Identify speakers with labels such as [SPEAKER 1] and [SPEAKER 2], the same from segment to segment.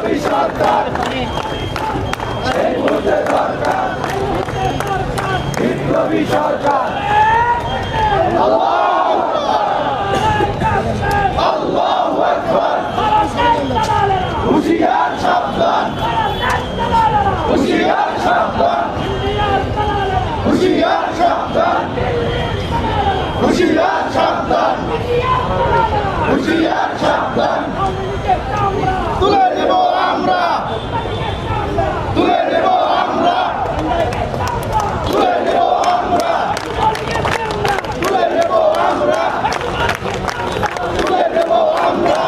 [SPEAKER 1] বিপ্লবী সরকার এই মুহূর্তে দরকার বিপ্লবী সরকার আল্লাহু আকবার হুঁশিয়ার সাবধান হুঁশিয়ার সাবধান হুঁশিয়ার সাবধান হুঁশিয়ার সাবধান হুঁশিয়ার সাবধান তুলে নেব আমরা তুলে নেব আমরা তুলে নেব আমরা তুলে নেব আমরা তুলে নেব আমরা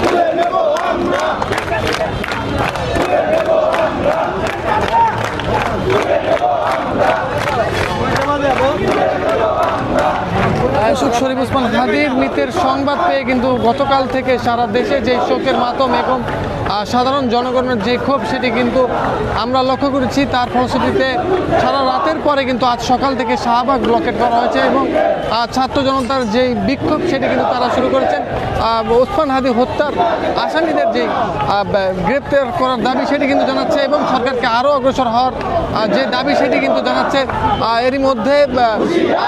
[SPEAKER 1] তুলে নেব আমরা তুলে নেব আমরা তুলে নেব আমরা
[SPEAKER 2] আশুক শরীফ ওসমান হাদির মৃতের সংবাদ পেয়ে কিন্তু গতকাল থেকে সারা দেশে যে শোকের মাতম এবং সাধারণ জনগণের যে ক্ষোভ সেটি কিন্তু আমরা লক্ষ্য করেছি। তার ফলশ্রুতিতে সারা রাতের পরে কিন্তু আজ সকাল থেকে শাহবাগ ব্লকেট করা হয়েছে এবং ছাত্র জনতার যে বিক্ষোভ সেটি কিন্তু তারা শুরু করেছেন। ওসমান হাদি হত্যার আসামিদের যে গ্রেপ্তার করার দাবি সেটি কিন্তু জানাচ্ছে এবং সরকারকে আরও অগ্রসর হওয়ার যে দাবি সেটি কিন্তু জানাচ্ছে। এরই মধ্যে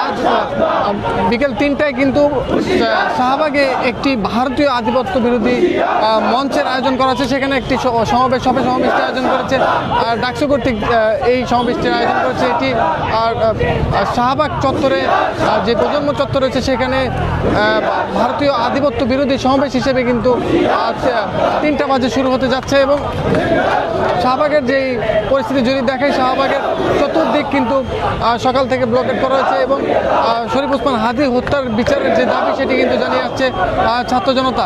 [SPEAKER 2] আজ বিকেল ৩টায় কিন্তু শাহবাগে একটি ভারতীয় আধিপত্য বিরোধী মঞ্চের আয়োজন করা হচ্ছে। সেখানে একটি সমাবেশটি আয়োজন করেছে ডাকসু কর্তৃক। এই সমাবেশটির আয়োজন করেছে এটি শাহবাগ চত্বরে যে প্রজন্ম চত্বর রয়েছে সেখানে ভারতীয় আধিপত্য বিরোধী সমাবেশ হিসেবে কিন্তু ৩টা বাজে শুরু হতে যাচ্ছে এবং শাহবাগের যেই পরিস্থিতি যদি দেখায় শাহবাগের চতুর্দিক কিন্তু সকাল থেকে ব্লকেট করা হয়েছে এবং শরীফ ওসমান হাদি হত্যার বিচারের যে দাবি সেটি কিন্তু জানিয়ে আসছে ছাত্র জনতা।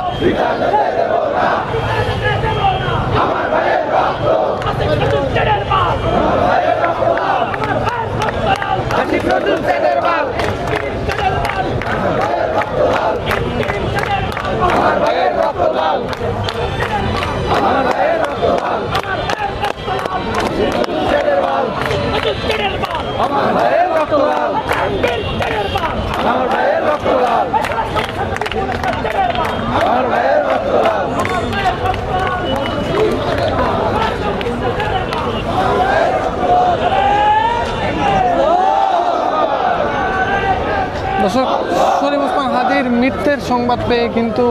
[SPEAKER 2] দর্শক, শরীফ ওসমান হাদির মৃত্যুর সংবাদ পেয়ে কিন্তু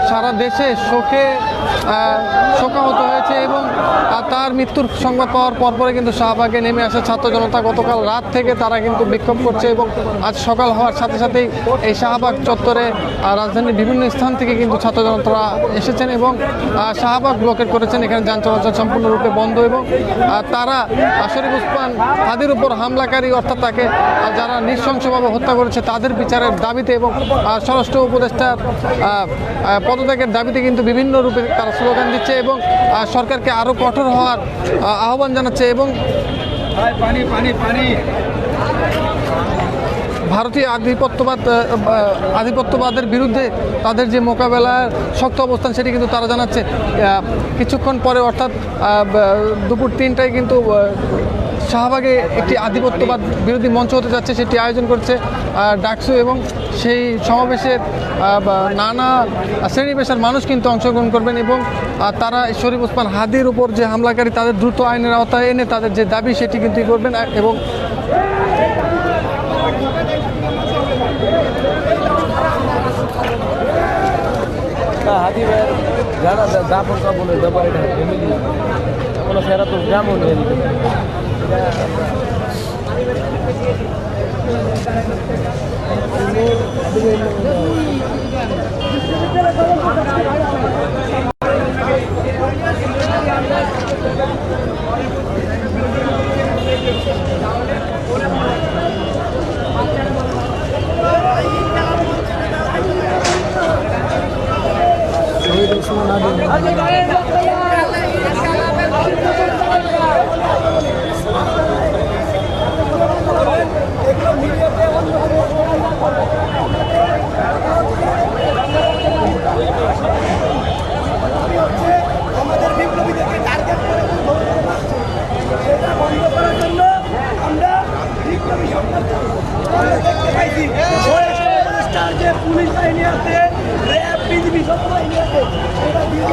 [SPEAKER 2] সারা দেশে শোকাহত হয়েছে এবং তার মৃত্যুর সংবাদ পাওয়ার পরপরে কিন্তু শাহবাগে নেমে আসে ছাত্র জনতা। গতকাল রাত থেকে তারা কিন্তু বিক্ষোভ করছে এবং আজ সকাল হওয়ার সাথে সাথেই এই শাহবাগ চত্বরে রাজধানীর বিভিন্ন স্থান থেকে কিন্তু ছাত্র জনতারা এসেছেন এবং শাহবাগ ব্লকেট করেছেন। এখানে যান চলাচল সম্পূর্ণরূপে বন্ধ এবং তারা শরীফ ওসমান হাদির উপর হামলাকারী অর্থাৎ তাকে যারা নৃশংসভাবে হত্যা করেছে তাদের বিচারের দাবিতে এবং স্বরাষ্ট্র উপদেষ্টার পদত্যাগের দাবিতে কিন্তু বিভিন্ন রূপে তারা স্লোগান দিচ্ছে এবং সরকারকে আরও কঠোর হওয়ার আহ্বান জানাচ্ছে এবং ভারতীয় আধিপত্যবাদের বিরুদ্ধে তাদের যে মোকাবেলার শক্ত অবস্থান সেটি কিন্তু তারা জানাচ্ছে। কিছুক্ষণ পরে অর্থাৎ দুপুর ৩টায় কিন্তু শাহবাগে একটি আধিপত্যবাদ বিরোধী মঞ্চ হতে যাচ্ছে, সেটি আয়োজন করছে ডাকসু এবং সেই সমাবেশের নানা শ্রেণী পেশার মানুষ কিন্তু অংশগ্রহণ করবেন এবং তারা শরীফ ওসমান হাদির উপর যে হামলাকারী তাদের দ্রুত আইনের আওতায় এনে তাদের যে দাবি সেটি কিন্তু করবেন এবং
[SPEAKER 3] হাদি ভাইয়ের যারা দাপন কাপনের ব্যাপারে ফ্যামিলি আমরা ফেরা তো যেমন
[SPEAKER 1] আমাদের বিপ্লবীদেরকে টার্গেট করে সেটা বন্ধ করার জন্য আমরা বিপ্লবী সরকার দেখতে পাইছি আছে, পুলিশ বাহিনী আছে, র্যাব, বিজিবি সব বাহিনী আছে। এটা দিয়ে